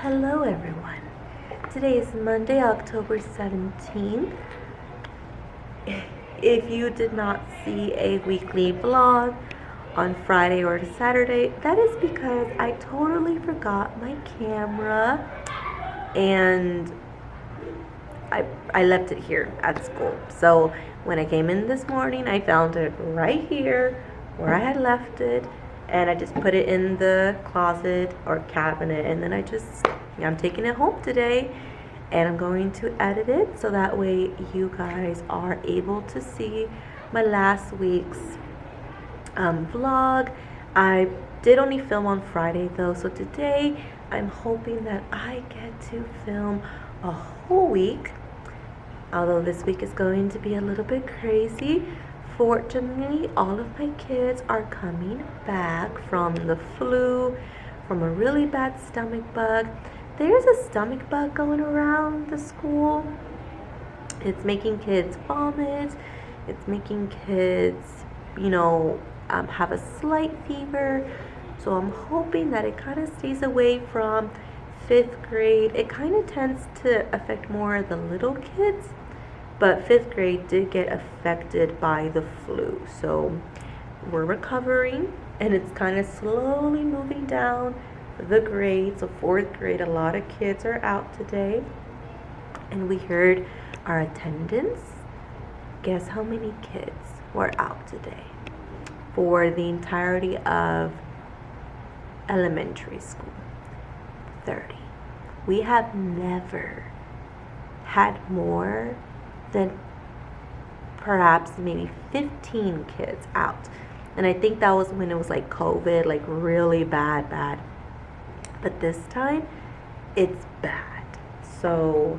Hello everyone. Today is Monday, October 17th. If you did not see a weekly vlog on Friday or Saturday, that is because I totally forgot my camera and I left it here at school. So when I came in this morning, I found it right here where I had left it, and I just put it in the closet or cabinet, and then I'm taking it home today, and I'm going to edit it so that way you guys are able to see my last week's vlog. I did only film on Friday though, so today I'm hoping that I get to film a whole week, although this week is going to be a little bit crazy. Fortunately, all of my kids are coming back from the flu, from a really bad stomach bug. There's a stomach bug going around the school. It's making kids vomit. It's making kids, have a slight fever. So I'm hoping that it kind of stays away from 5th grade. It kind of tends to affect more the little kids, but 5th grade did get affected by the flu. So we're recovering, and it's kind of slowly moving down the grades. So 4th grade, a lot of kids are out today. And we heard our attendance. Guess how many kids were out today for the entirety of elementary school? 30. We have never had more than perhaps maybe 15 kids out. And I think that was when it was like COVID, like really bad. But this time, it's bad. So,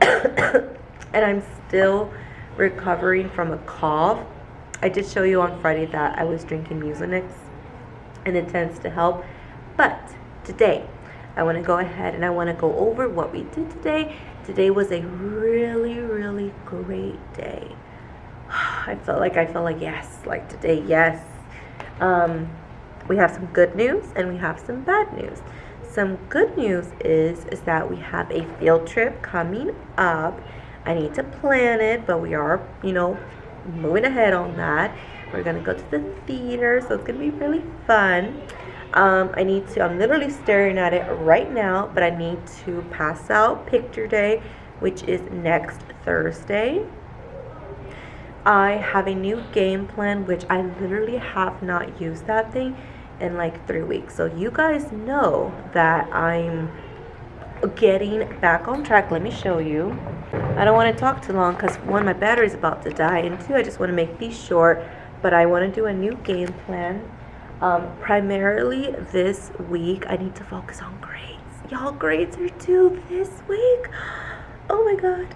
and I'm still recovering from a cough. I did show you on Friday that I was drinking Mucinex, and it tends to help. But today, I want to go ahead and I want to go over what we did today. Today was a really, really great day. I felt like yes, like today, yes. We have some good news and we have some bad news. Some good news is that we have a field trip coming up. I need to plan it, but we are, moving ahead on that. We're gonna go to the theater, so it's gonna be really fun. I'm literally staring at it right now, but I need to pass out picture day, which is next Thursday. I have a new game plan, which I literally have not used that thing in like 3 weeks. So you guys know that I'm getting back on track. Let me show you. I don't want to talk too long because one, my battery's about to die, and two, I just want to make these short, but I want to do a new game plan. Primarily this week, I need to focus on grades. Y'all, grades are due this week. Oh my God.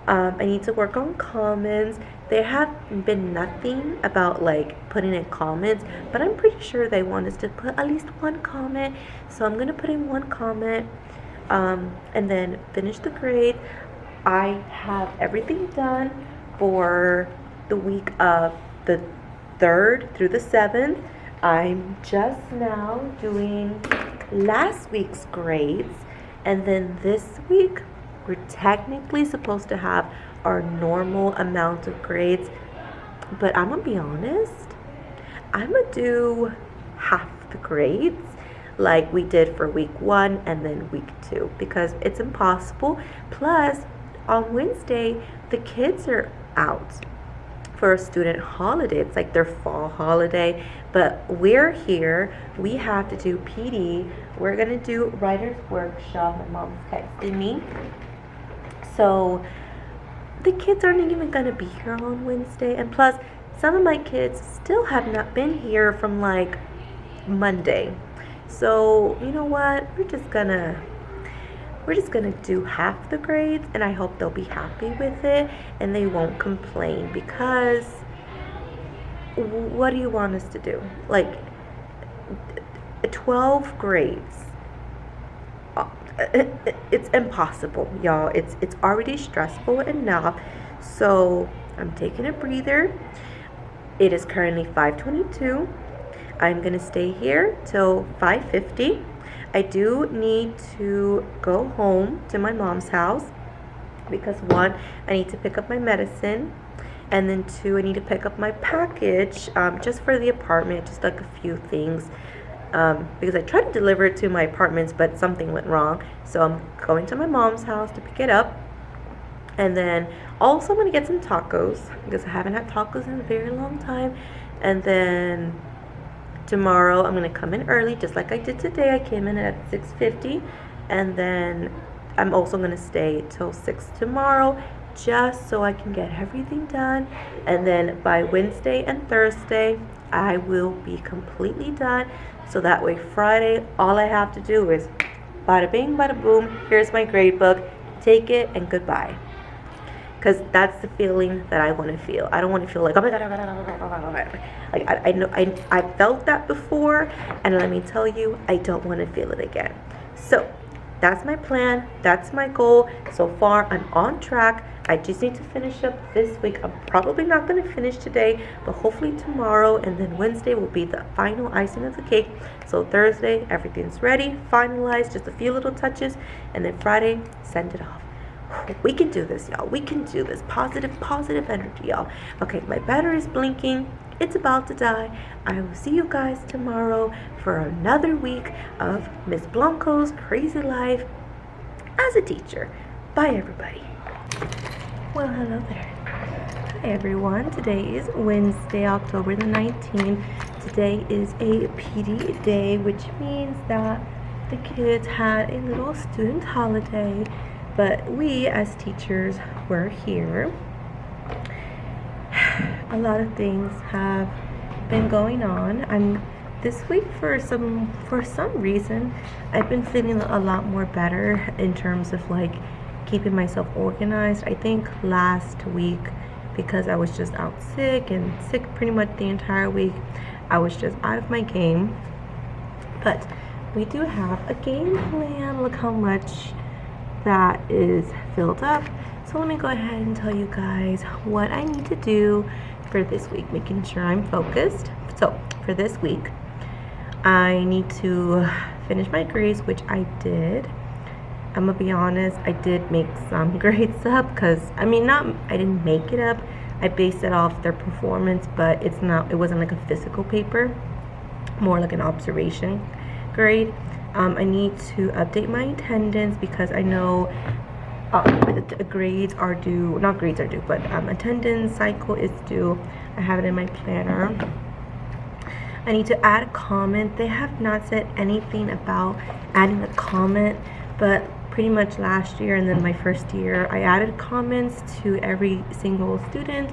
I need to work on comments. There have been nothing about like putting in comments, but I'm pretty sure they want us to put at least one comment. So I'm going to put in one comment and then finish the grade. I have everything done for the week of the 3rd through the 7th. I'm just now doing last week's grades, and then this week we're technically supposed to have our normal amount of grades, but I'm gonna be honest, I'm gonna do half the grades like we did for week 1 and then week 2, because it's impossible. Plus on Wednesday the kids are out for a student holiday. It's like their fall holiday, but we're here. We have to do PD. We're gonna do writer's workshop. My mom's texting me. So the kids aren't even gonna be here on Wednesday. And plus, some of my kids still have not been here from like Monday. So you know what? We're just gonna do half the grades, and I hope they'll be happy with it and they won't complain, because what do you want us to do? Like 12 grades. It's impossible, y'all. It's already stressful enough. So I'm taking a breather. It is currently 5:22. I'm gonna stay here till 5:50. I do need to go home to my mom's house because one, I need to pick up my medicine, and then two, I need to pick up my package just for the apartment, just like a few things. Because I tried to deliver it to my apartments, but something went wrong. So I'm going to my mom's house to pick it up. And then also I'm going to get some tacos because I haven't had tacos in a very long time. And then tomorrow I'm going to come in early just like I did today. I came in at 6:50. And then I'm also going to stay till 6 tomorrow just so I can get everything done. And then by Wednesday and Thursday I will be completely done. So that way Friday all I have to do is bada bing, bada boom, here's my grade book, take it and goodbye. Because that's the feeling that I want to feel. I don't want to feel like, oh my god, oh my god, oh my god, oh my god. Like I know I felt that before, and let me tell you, I don't want to feel it again. So that's my plan, that's my goal. So far I'm on track. I just need to finish up this week. I'm probably not going to finish today, but hopefully tomorrow, and then Wednesday will be the final icing of the cake. So Thursday everything's ready, finalized, just a few little touches, and then Friday send it off. We can do this, y'all. We can do this. Positive energy, y'all. Okay, my battery is blinking. It's about to die. I will see you guys tomorrow for another week of Miss Blanco's crazy life as a teacher. Bye, everybody. Well, hello there. Hi, everyone. Today is Wednesday, October the 19th. Today is a PD day, which means that the kids had a little student holiday. But we as teachers were here. A lot of things have been going on. And this week for some reason I've been feeling a lot more better in terms of like keeping myself organized. I think last week, because I was just out sick pretty much the entire week, I was just out of my game. But we do have a game plan. Look how much that is filled up. So let me go ahead and tell you guys what I need to do for this week, making sure I'm focused. So for this week I need to finish my grades, which I did. I'm gonna be honest, I did make some grades up because I didn't make it up, I based it off their performance, but it wasn't like a physical paper, more like an observation grade. I need to update my attendance because I know grades are due, not grades are due, but attendance cycle is due. I have it in my planner. I need to add a comment. They have not said anything about adding a comment, but pretty much last year and then my first year, I added comments to every single student.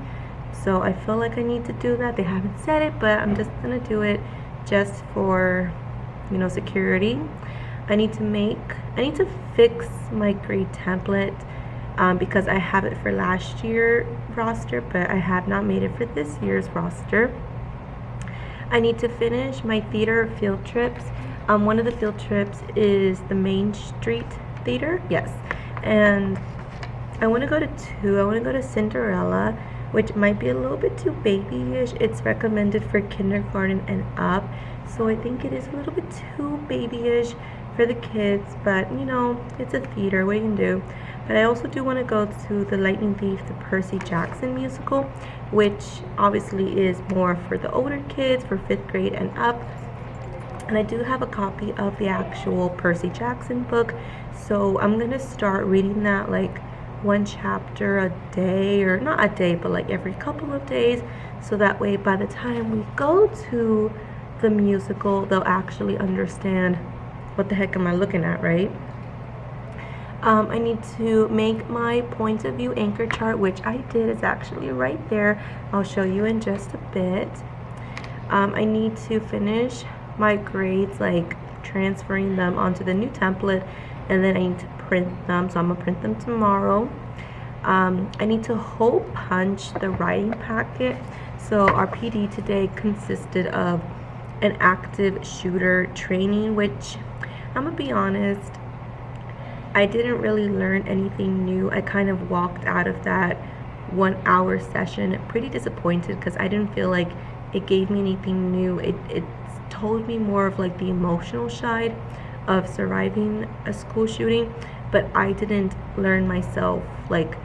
So I feel like I need to do that. They haven't said it, but I'm just gonna do it just for security. I need to fix my grade template because I have it for last year's roster, but I have not made it for this year's roster. I need to finish my theater field trips. One of the field trips is the Main Street Theater, yes, and I want to go to two. I want to go to Cinderella, which might be a little bit too babyish. It's recommended for kindergarten and up, so I think it is a little bit too babyish for the kids, but it's a theater, what you can do. But I also do want to go to the Lightning Thief, the Percy Jackson musical, which obviously is more for the older kids, for 5th grade and up. And I do have a copy of the actual Percy Jackson book, so I'm gonna start reading that like one chapter a day, or not a day, but like every couple of days, so that way by the time we go to the musical, they'll actually understand what the heck am I looking at, right? I need to make my point of view anchor chart, which I did. It's actually right there. I'll show you in just a bit. I need to finish my grades, like transferring them onto the new template, and then I need to print them, so I'm gonna print them tomorrow. I need to hole punch the writing packet. So our PD today consisted of an active shooter training, which I'm gonna be honest, I didn't really learn anything new. I kind of walked out of that 1 hour session pretty disappointed because I didn't feel like it gave me anything new. It told me more of like the emotional side of surviving a school shooting, but I didn't learn myself like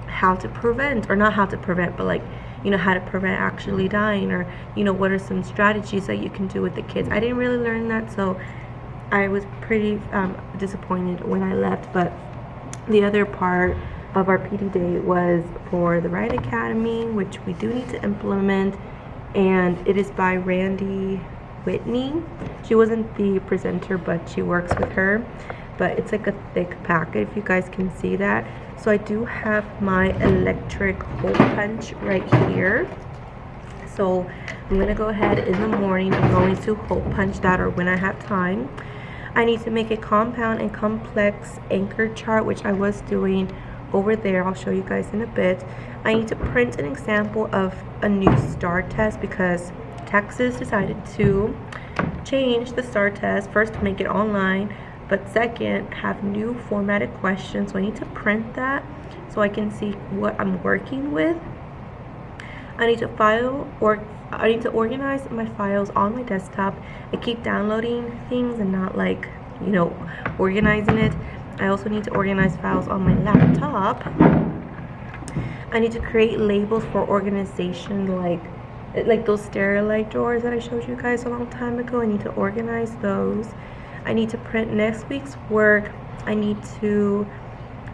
how to prevent, or not how to prevent, but like, you know, how to prevent actually dying, or, you know, what are some strategies that you can do with the kids. I didn't really learn that, so I was pretty disappointed when I left. But the other part of our PD day was for the Riot Academy, which we do need to implement, and it is by Randy Whitney. She wasn't the presenter, but she works with her. But it's like a thick packet, if you guys can see that. So I do have my electric hole punch right here. So I'm gonna go ahead in the morning. I'm going to hole punch that, or when I have time. I need to make a compound and complex anchor chart, which I was doing over there. I'll show you guys in a bit. I need to print an example of a new STAR test because Texas decided to change the STAR test. First, to make it online, but second, have new formatted questions. So I need to print that so I can see what I'm working with. I need to organize my files on my desktop. I keep downloading things and not, like, you know, organizing it. I also need to organize files on my laptop. I need to create labels for organization, like those Sterilite drawers that I showed you guys a long time ago. I need to organize those. I need to print next week's work. I need to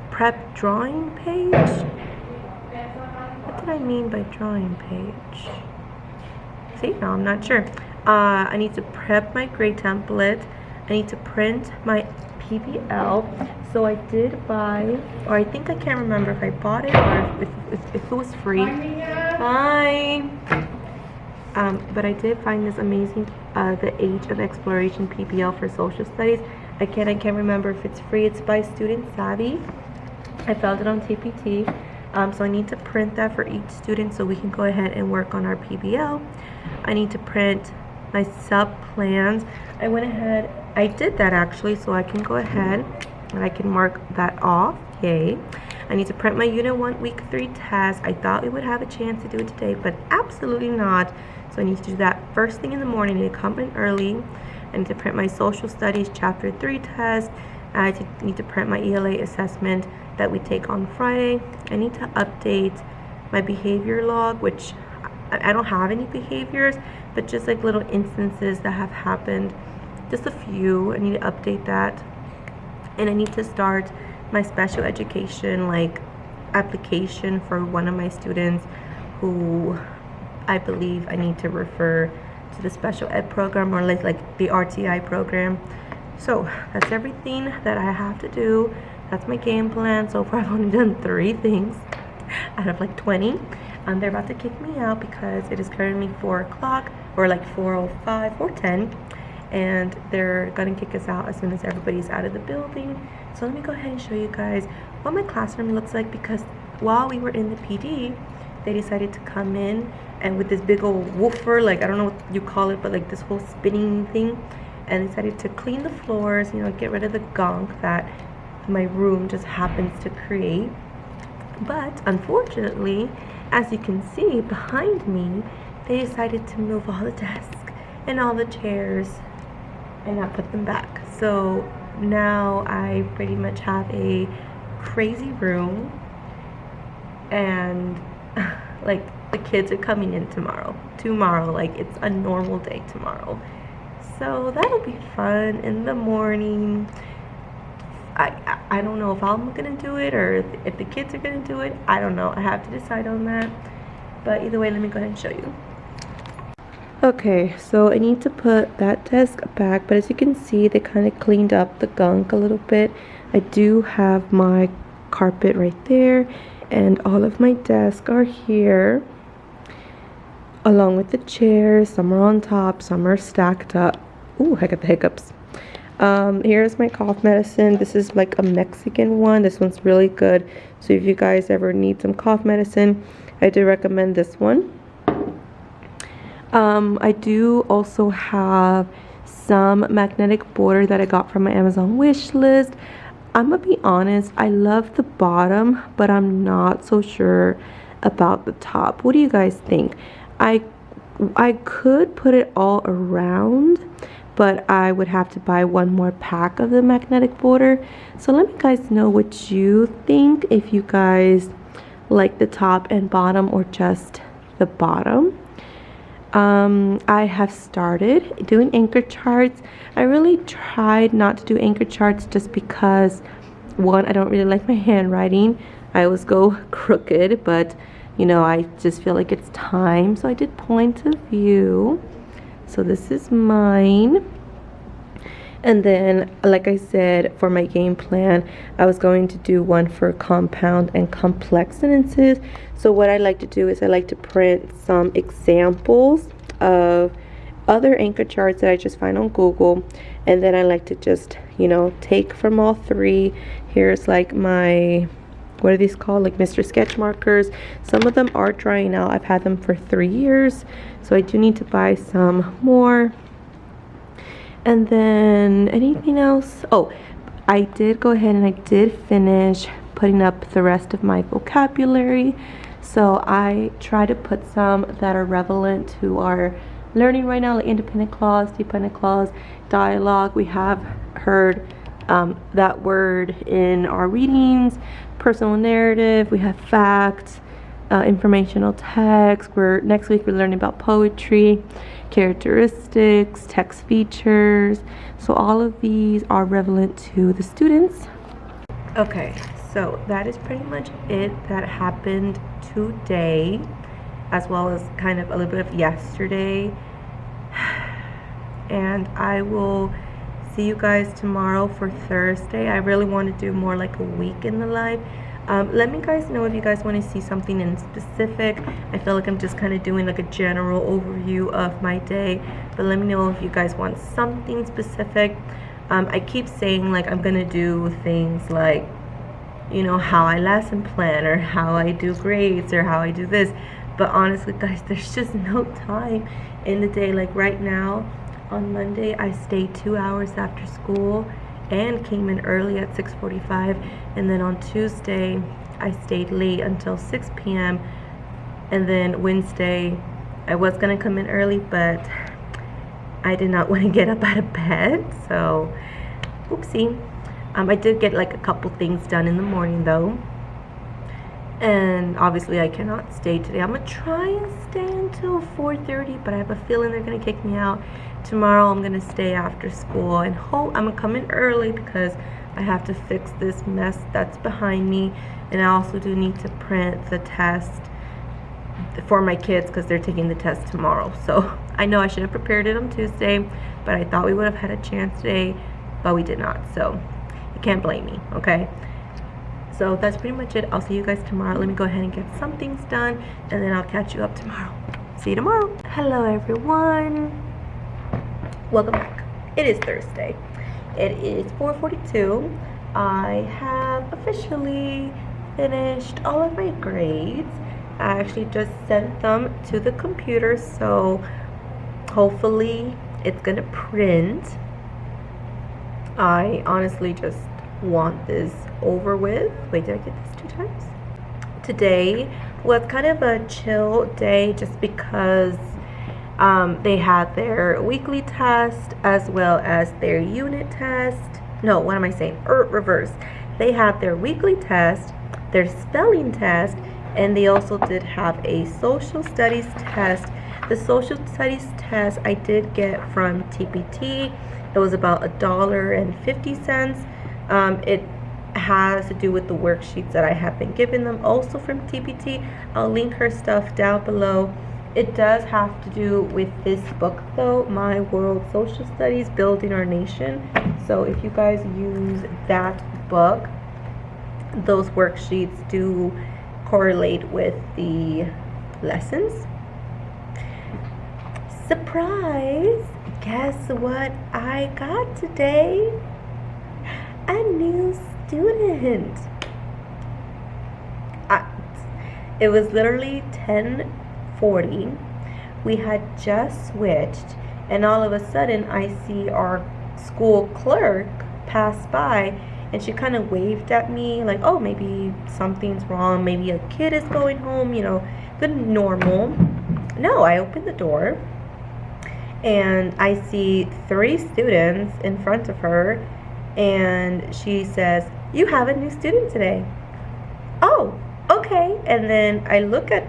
prep drawing page. What did I mean by drawing page? See, no, I'm not sure. I need to prep my grade template. I need to print my PBL. So I did buy, or I think, I can't remember if I bought it or if it was free. Hi. But I did find this amazing The Age of Exploration PBL for Social Studies. I can't remember if it's free. It's by Student Savvy. I found it on TPT. So I need to print that for each student so we can go ahead and work on our PBL. I need to print my sub plans. I went ahead, I did that actually, so I can go ahead and I can mark that off. Yay. I need to print my Unit 1 Week 3 test. I thought we would have a chance to do it today, but absolutely not. So I need to do that first thing in the morning. I need to come in early. I need to print my Social Studies Chapter 3 test. I need to print my ELA assessment that we take on Friday. I need to update my behavior log, which I don't have any behaviors, but just like little instances that have happened, just a few. I need to update that. And I need to start my special education application for one of my students who I believe I need to refer to the special ed program, or like the RTI program. So that's everything that I have to do. That's my game plan. So far I've only done 3 things out of like 20. They're about to kick me out because it is currently 4 o'clock, or like 4:05, 4:10, and they're gonna kick us out as soon as everybody's out of the building. So let me go ahead and show you guys what my classroom looks like, because while we were in the PD, they decided to come in and with this big old woofer, like I don't know what you call it, but like this whole spinning thing, and decided to clean the floors, you know, get rid of the gunk that my room just happens to create. But unfortunately, as you can see behind me, they decided to move all the desks and all the chairs and not put them back. So now I pretty much have a crazy room, and like the kids are coming in tomorrow, like it's a normal day tomorrow. So that'll be fun in the morning. I don't know if I'm gonna do it or if the kids are gonna do it. I don't know. I have to decide on that. But either way, let me go ahead and show you. Okay, so I need to put that desk back, but as you can see, they kind of cleaned up the gunk a little bit. I do have my carpet right there, and all of my desks are here, along with the chairs. Some are on top, some are stacked up. Ooh, I got the hiccups. Here's my cough medicine. This is like a Mexican one. This one's really good. So if you guys ever need some cough medicine, I do recommend this one. I do also have some magnetic border that I got from my Amazon wish list. I'm gonna be honest, I love the bottom, but I'm not so sure about the top. What do you guys think? I could put it all around, but I would have to buy one more pack of the magnetic border. So let me guys know what you think, if you guys like the top and bottom or just the bottom. I have started doing anchor charts. I really tried not to do anchor charts just because, one, I don't really like my handwriting. I always go crooked, but you know, I just feel like it's time. So I did point of view. So this is mine. And then, like I said, for my game plan, I was going to do one for compound and complex sentences. So what I like to do is I like to print some examples of other anchor charts that I just find on Google. And then I like to just, you know, take from all three. Here's like my, what are these called? Like Mr. Sketch markers. Some of them are drying out. I've had them for 3 years. So I do need to buy some more. And then anything else? Oh, I did go ahead and I did finish putting up the rest of my vocabulary. So I try to put some that are relevant to our learning right now, like independent clause, dependent clause, dialogue. We have heard that word in our readings, personal narrative, we have facts, informational text. Next week we're learning about poetry, characteristics, text features. So all of these are relevant to the students. Okay, so that is pretty much it that happened today, as well as kind of a little bit of yesterday. And I will see you guys tomorrow for Thursday. I really want to do more like a week in the life. Let me guys know if you guys want to see something in specific. I feel like I'm just kind of doing like a general overview of my day, but let me know if you guys want something specific. I keep saying like I'm gonna do things like, you know, how I lesson plan or how I do grades or how I do this, but honestly guys, there's just no time in the day. Like right now on Monday I stayed 2 hours after school and came in early at 6:45, and then on Tuesday I stayed late until 6 p.m. and then Wednesday I was gonna come in early, but I did not want to get up out of bed, so oopsie. I did get like a couple things done in the morning though, and obviously I cannot stay today. I'm gonna try and stay until 4:30, but I have a feeling they're gonna kick me out. Tomorrow I'm gonna stay after school and I'm gonna come in early because I have to fix this mess that's behind me, and I also do need to print the test for my kids because they're taking the test tomorrow. So I know I should have prepared it on Tuesday, but I thought we would have had a chance today, but we did not, so you can't blame me, okay? So that's pretty much it. I'll see you guys tomorrow. Let me go ahead and get some things done, and then I'll catch you up tomorrow. See you tomorrow. Hello everyone, welcome back. It is Thursday. It is 4:42. I have officially finished all of my grades. I actually just sent them to the computer, so hopefully it's gonna print. I honestly just want this over with. Wait, did I get this 2 times? Today was kind of a chill day just because they had their weekly test as well as their unit test. No, what am I saying? Reverse. They had their weekly test, their spelling test, and they also did have a social studies test. The social studies test I did get from TPT. It was about $1.50. It has to do with the worksheets that I have been giving them, also from TPT. I'll link her stuff down below. It does have to do with this book though, My World Social Studies, Building Our Nation. So if you guys use that book, those worksheets do correlate with the lessons. Surprise! Guess what I got today? A new student. It was literally 10:40. We had just switched, and all of a sudden I see our school clerk pass by, and she kind of waved at me like, oh, maybe something's wrong, maybe a kid is going home, you know, the normal. No, I opened the door and I see 3 students in front of her, and she says, "You have a new student today." Oh, okay. And then I look at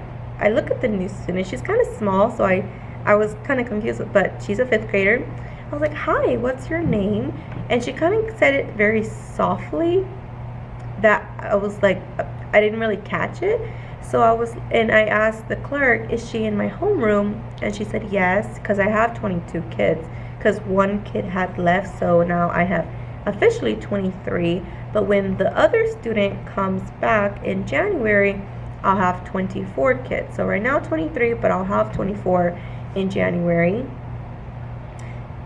the new student. She's kind of small, so I was kind of confused, but she's a 5th grader. I was like, "Hi, what's your name?" And she kind of said it very softly, that I was like, I didn't really catch it. So I asked the clerk, "Is she in my homeroom?" And she said yes, because I have 22 kids, because 1 kid had left, so now I have officially 23. But when the other student comes back in January, I'll have 24 kids. So right now 23, but I'll have 24 in January.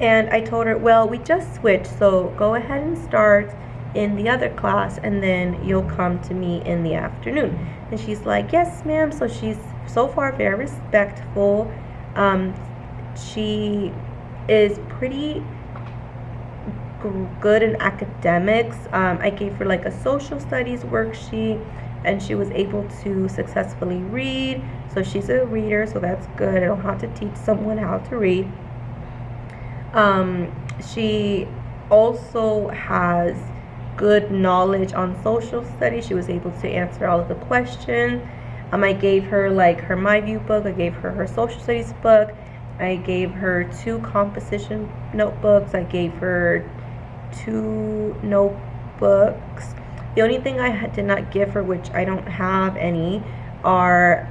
And I told her, "Well, we just switched, so go ahead and start in the other class, and then you'll come to me in the afternoon." And she's like, "Yes, ma'am." So she's so far very respectful. She is pretty good in academics. I gave her like a social studies worksheet, and she was able to successfully read. So she's a reader, so that's good. I don't have to teach someone how to read. She also has good knowledge on social studies. She was able to answer all of the questions. I gave her like her My View book. I gave her her social studies book. I gave her 2 composition notebooks. I gave her 2 notebooks. The only thing I did not give her, which I don't have any, are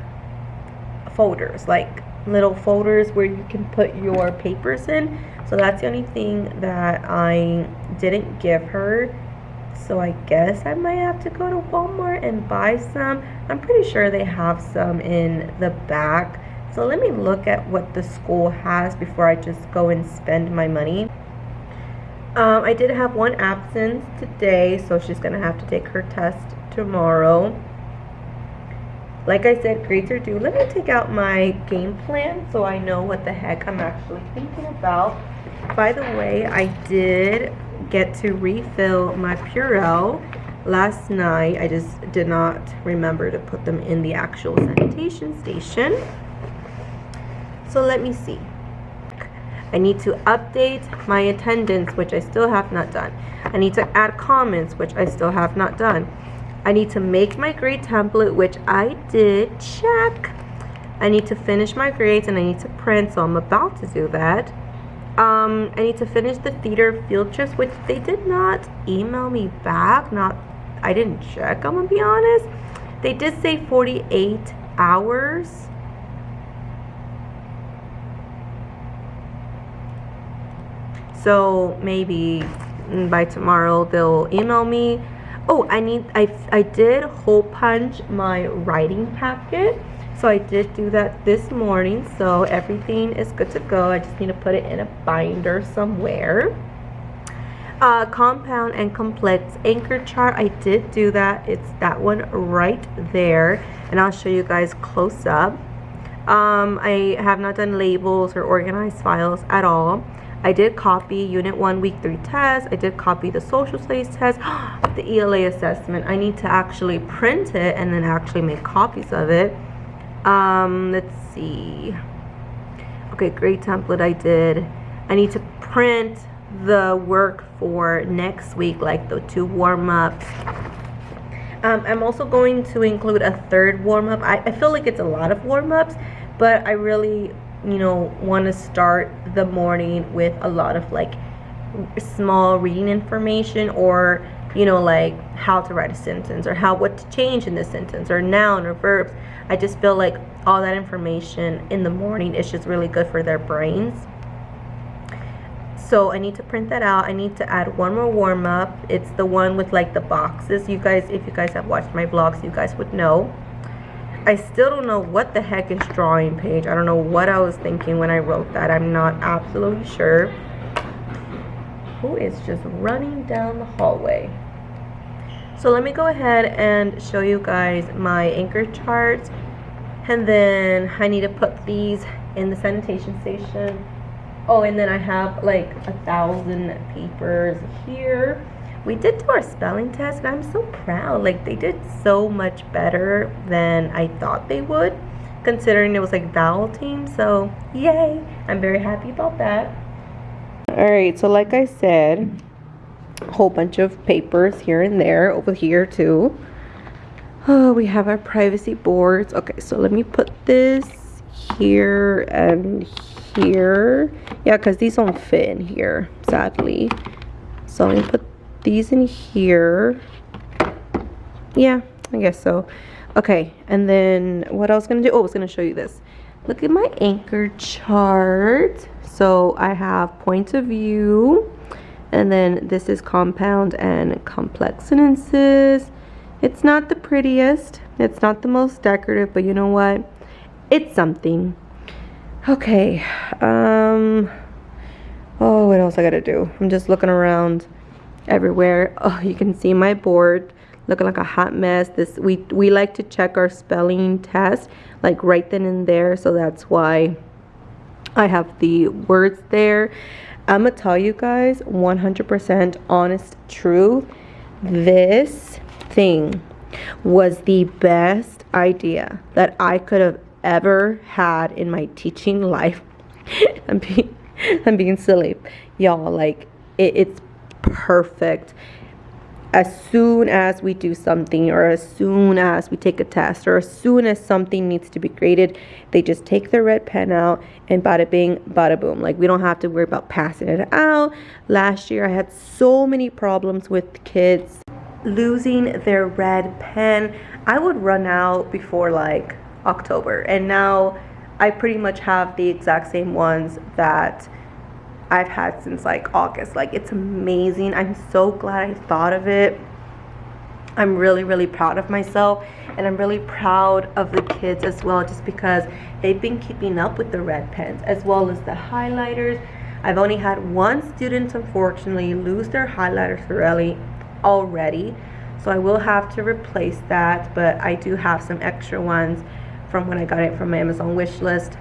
folders, like little folders where you can put your papers in. So that's the only thing that I didn't give her. So I guess I might have to go to Walmart and buy some. I'm pretty sure they have some in the back. So let me look at what the school has before I just go and spend my money. I did have 1 absence today, so she's gonna have to take her test tomorrow. Like I said, grades are due. Let me take out my game plan so I know what the heck I'm actually thinking about. By the way, I did get to refill my Purell last night. I just did not remember to put them in the actual sanitation station. So let me see. I need to update my attendance, which I still have not done. I need to add comments, which I still have not done. I need to make my grade template, which I did. Check. I need to finish my grades, and I need to print, so I'm about to do that. I need to finish the theater field trips, which they did not email me back. I didn't check, I'm gonna be honest. They did say 48 hours. So maybe by tomorrow they'll email me. Oh, I did hole punch my writing packet. So I did do that this morning, so everything is good to go. I just need to put it in a binder somewhere. Compound and complex anchor chart, I did do that. It's that one right there, and I'll show you guys close up. I have not done labels or organized files at all. I did copy Unit 1 Week 3 test. I did copy the social studies test, the ELA assessment. I need to actually print it and then actually make copies of it. Let's see. Okay, grade template I did. I need to print the work for next week, like the 2 warm-ups. I'm also going to include a 3rd warm-up. I feel like it's a lot of warm-ups, but I really, want to start the morning with a lot of like small reading information, or like how to write a sentence, or what to change in the sentence, or noun or verbs. I just feel like all that information in the morning is just really good for their brains. So I need to print that out. I need to add 1 more warm-up. It's the one with like the boxes. You guys, if you guys have watched my vlogs, you guys would know. I still don't know what the heck is drawing page. I don't know what I was thinking when I wrote that. I'm not absolutely sure. Who is just running down the hallway? So let me go ahead and show you guys my anchor charts, and then I need to put these in the sanitation station. Oh, and then I have like 1,000 papers here. We did do our spelling test, and I'm so proud. Like, they did so much better than I thought they would. considering it was like vowel team. So yay, I'm very happy about that. All right, so like I said, a whole bunch of papers here and there, over here too. Oh, we have our privacy boards. Okay, so let me put this here and here. Yeah, because these don't fit in here, sadly. So let me put these in here. Yeah, I guess so. Okay, and then what I was gonna do, oh, I was gonna show you this. Look at my anchor chart. So I have point of view, and then this is compound and complex sentences. It's not the prettiest, it's not the most decorative, but you know what? It's something. Okay, oh, what else I gotta do? I'm just looking around everywhere. Oh, you can see my board looking like a hot mess. This we like to check our spelling test like right then and there, so that's why I have the words there. I'm gonna tell you guys 100% honest truth, this thing was the best idea that I could have ever had in my teaching life. I'm being silly, y'all. Like it's perfect. As soon as we do something, or as soon as we take a test, or as soon as something needs to be graded, they just take their red pen out and bada bing, bada boom. Like we don't have to worry about passing it out. Last year I had so many problems with kids losing their red pen. I would run out before like October, and now I pretty much have the exact same ones that I've had since like August. Like it's amazing. I'm so glad I thought of it. I'm really proud of myself, and I'm really proud of the kids as well, just because they've been keeping up with the red pens as well as the highlighters. I've only had one student unfortunately lose their highlighters already, so I will have to replace that, but I do have some extra ones from when I got it from my Amazon wish list.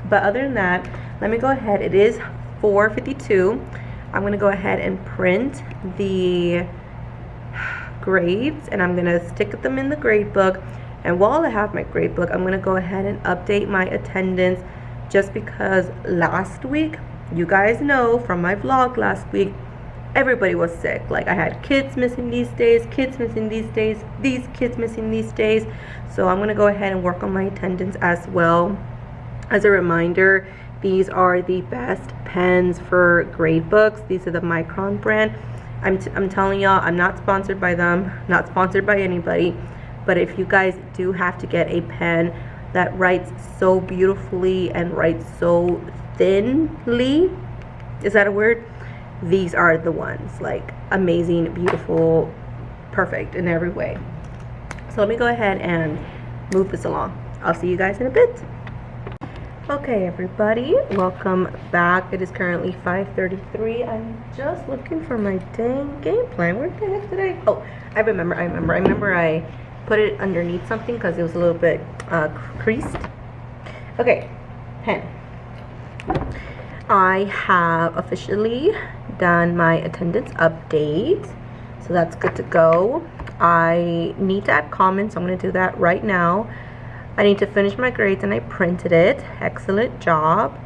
But other than that, let me go ahead. It is 4:52. I'm gonna go ahead and print the grades, and I'm gonna stick them in the grade book. And while I have my grade book, I'm gonna go ahead and update my attendance, just because last week, you guys know from my vlog last week, everybody was sick. Like I had kids missing these days, kids missing these days, these kids missing these days. So I'm gonna go ahead and work on my attendance as well. As a reminder, these are the best pens for grade books. These are the Micron brand. I'm telling y'all, I'm not sponsored by them, not sponsored by anybody, but if you guys do have to get a pen that writes so beautifully and writes so thinly, is that a word? These are the ones. Like amazing, beautiful, perfect in every way. So let me go ahead and move this along. I'll see you guys in a bit. Okay everybody, welcome back. It is currently 5:33. I'm just looking for my dang game plan. Where the heck did I? Oh, I remember I put it underneath something because it was a little bit creased. Okay, pen. I have officially done my attendance update, so that's good to go. I need to add comments, so I'm going to do that right now. I need to finish my grades, and I printed it. Excellent job.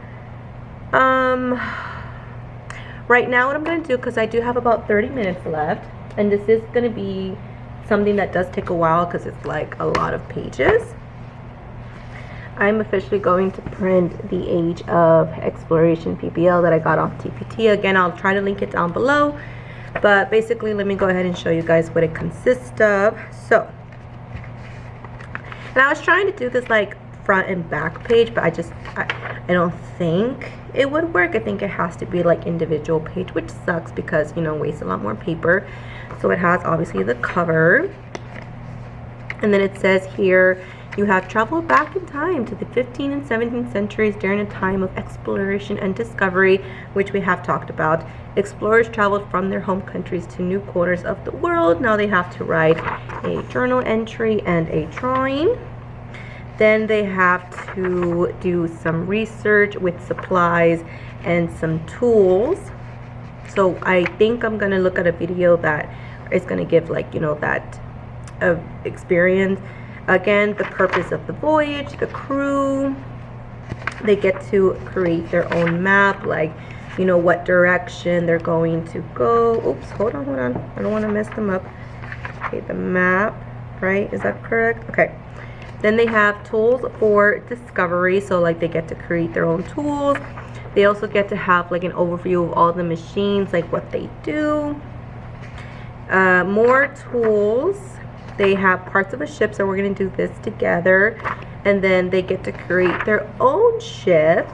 Right now what I'm going to do, because I do have about 30 minutes left, and this is going to be something that does take a while because it's like a lot of pages. I'm officially going to print the Age of Exploration PPL that I got off TPT. Again, I'll try to link it down below, but basically let me go ahead and show you guys what it consists of. So, and I was trying to do this like front and back page, but I don't think it would work. I think it has to be like individual page, which sucks because, you know, wastes a lot more paper. So it has obviously the cover, and then it says here, you have traveled back in time to the 15th and 17th centuries during a time of exploration and discovery, which we have talked about. Explorers traveled from their home countries to new corners of the world. Now they have to write a journal entry and a drawing. Then they have to do some research with supplies and some tools. So I think I'm gonna look at a video that is gonna give, like, you know, that experience. Again, the purpose of the voyage, the crew, they get to create their own map, like, you know, what direction they're going to go. Oops, hold on, I don't want to mess them up. Okay, the map, right? Is that correct? Okay. Then they have tools for discovery, so like they get to create their own tools. They also get to have like an overview of all the machines, like what they do. More tools. They have parts of a ship, so we're going to do this together. And then they get to create their own ship.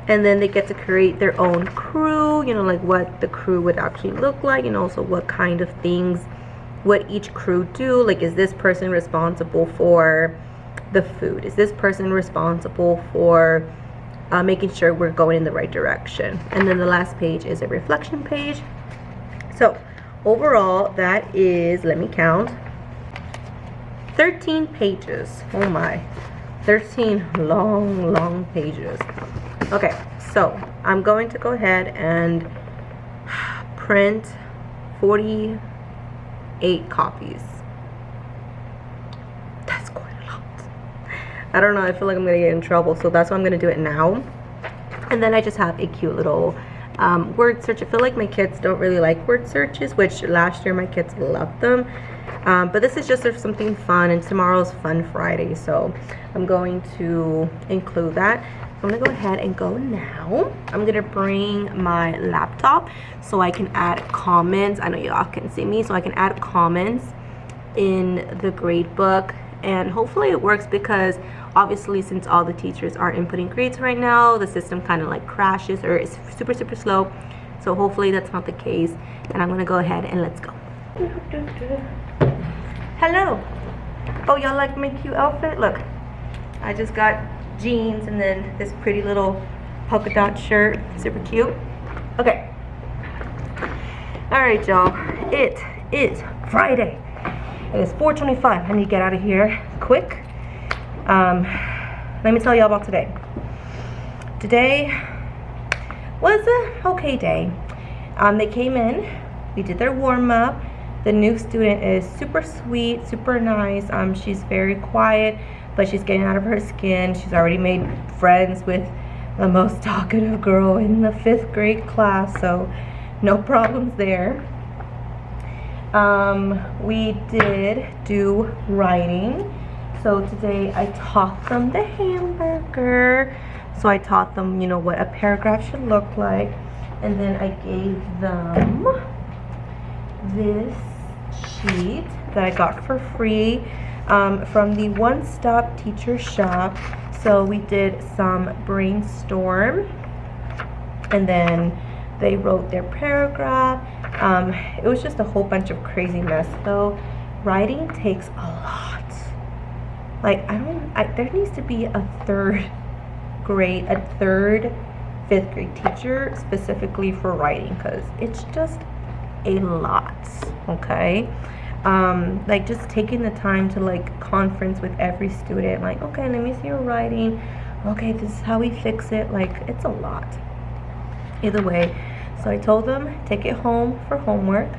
And then they get to create their own crew, you know, like what the crew would actually look like, and also what kind of things what each crew do. Like, is this person responsible for the food? Is this person responsible for making sure we're going in the right direction? And then the last page is a reflection page. So overall, that is, let me count, 13 pages. Oh my, 13 long pages. Okay, so I'm going to go ahead and print 48 copies. That's quite a lot. I don't know, I feel like I'm gonna get in trouble, so that's why I'm gonna do it now. And then I just have a cute little word search. I feel like my kids don't really like word searches, which last year my kids loved them. But this is just something fun, and tomorrow's Fun Friday, so I'm going to include that. I'm gonna go ahead and go now. I'm gonna bring my laptop so I can add comments. I know y'all can see me, so I can add comments in the grade book, and hopefully it works, because obviously since all the teachers are inputting grades right now, the system kind of like crashes or is super slow. So hopefully that's not the case, and I'm gonna go ahead and let's go. Hello. Oh, y'all like my cute outfit? Look, I just got jeans and then this pretty little polka dot shirt. Super cute. Okay. All right, y'all. It is Friday. It is 4:25. I need to get out of here quick. Let me tell y'all about today. Today was a okay day. They came in. We did their warm up. The new student is super sweet, super nice. She's very quiet, but she's getting out of her skin. She's already made friends with the most talkative girl in the 5th grade class, so no problems there. We did do writing. So today I taught them the hamburger. So I taught them, you know, what a paragraph should look like. And then I gave them this sheet that I got for free from the One Stop Teacher Shop. So we did some brainstorm, and then they wrote their paragraph. It was just a whole bunch of crazy mess though. Writing takes a lot. Like, there needs to be a third 5th grade teacher specifically for writing, because it's just a lot. Okay, like just taking the time to like conference with every student, like, okay, let me see your writing, okay, this is how we fix it. Like, it's a lot. Either way, so I told them take it home for homework,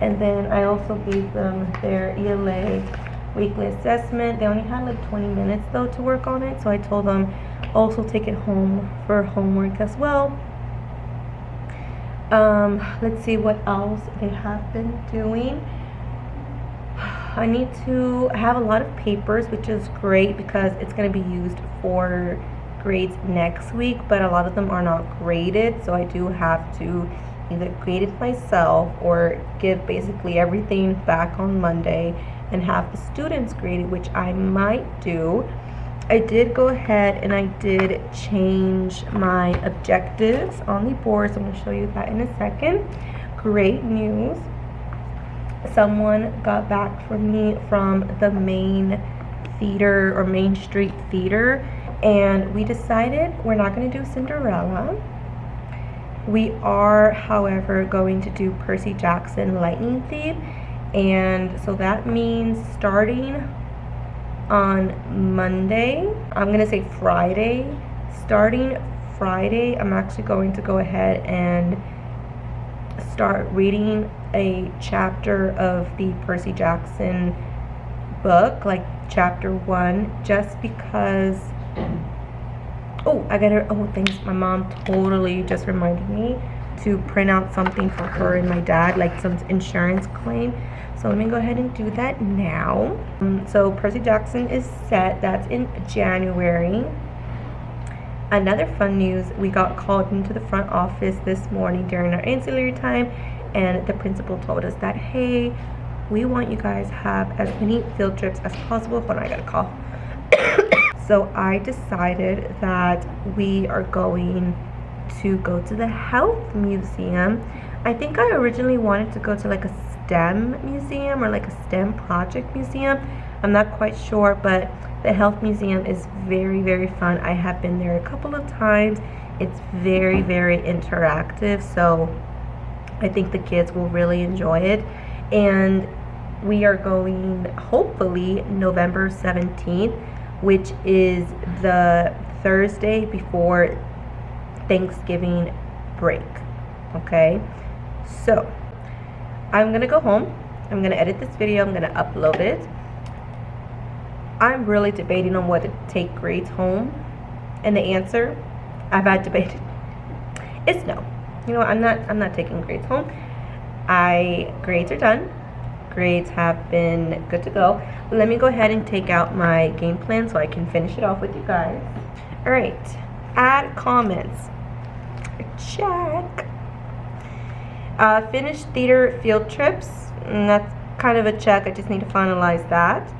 and then I also gave them their ELA weekly assessment. They only had like 20 minutes though to work on it, so I told them also take it home for homework as well. Let's see what else they have been doing. I need to have a lot of papers, which is great because it's going to be used for grades next week, but a lot of them are not graded, so I do have to either grade it myself or give basically everything back on Monday and have the students grade it, which I might do. I did go ahead and I did change my objectives on the board, so I'm going to show you that in a second. Great news. Someone got back from me from the main theater or Main Street Theater, and we decided we're not going to do Cinderella. We are, however, going to do Percy Jackson Lightning Thief, and so that means starting on Monday, I'm gonna say Friday, starting Friday, I'm actually going to go ahead and start reading a chapter of the Percy Jackson book, like chapter 1, just because. Oh, I got her. Oh, thanks. My mom totally just reminded me to print out something for her and my dad, like some insurance claim. So let me go ahead and do that now. So Percy Jackson is set. That's in January. Another fun news, we got called into the front office this morning during our ancillary time, and the principal told us that, hey, we want you guys to have as many field trips as possible. Hold on, I got a cough. So I decided that we are going to go to the health museum. I think I originally wanted to go to like a STEM museum or like a STEM project museum. I'm not quite sure, but the health museum is very, very fun. I have been there a couple of times. It's very, very interactive, so I think the kids will really enjoy it. And we are going hopefully November 17th, which is the Thursday before Thanksgiving break. Okay, so I'm gonna go home. I'm gonna edit this video. I'm gonna upload it. I'm really debating on what to take grades home, and the answer I've had debated is no. You know, I'm not taking grades home. Grades are done. Grades have been good to go. Let me go ahead and take out my game plan so I can finish it off with you guys. All right, add comments. Check. Finished theater field trips. And that's kind of a check. I just need to finalize that.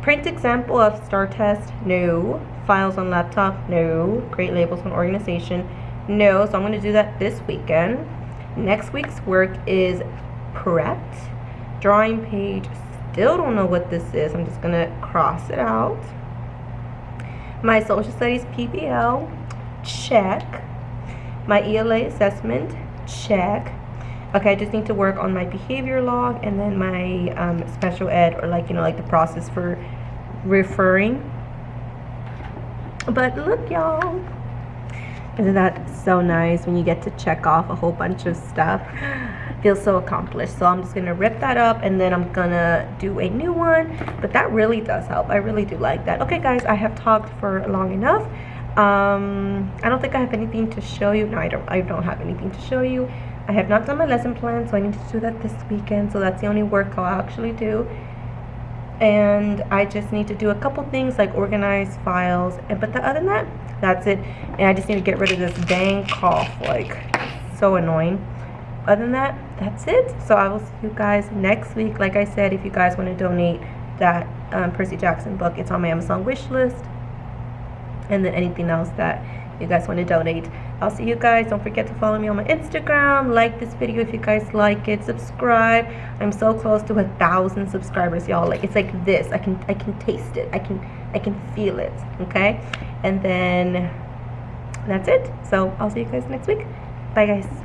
Print example of STAR test. No. Files on laptop. No. Create labels on organization. No. So I'm going to do that this weekend. Next week's work is prepped. Drawing page. Still don't know what this is. I'm just going to cross it out. My social studies PBL. Check. My ELA assessment. Check. Okay, I just need to work on my behavior log and then my special ed, or like, you know, like the process for referring. But look, y'all, isn't that so nice when you get to check off a whole bunch of stuff? Feels so accomplished. So I'm just gonna rip that up and then I'm gonna do a new one. But that really does help. I really do like that. Okay, guys, I have talked for long enough. I don't think I have anything to show you. No, I don't have anything to show you. I have not done my lesson plan, so I need to do that this weekend. So that's the only work I'll actually do. And I just need to do a couple things like organize files. But other than that, that's it. And I just need to get rid of this dang cough. Like, so annoying. Other than that, that's it. So I will see you guys next week. Like I said, if you guys want to donate that Percy Jackson book, it's on my Amazon wish list. And then anything else that you guys want to donate, I'll see you guys. Don't forget to follow me on my Instagram. Like this video if you guys like it. Subscribe. I'm so close to 1,000 subscribers, y'all. Like, it's like this. I can taste it. I can feel it. Okay, and then that's it. So I'll see you guys next week. Bye, guys.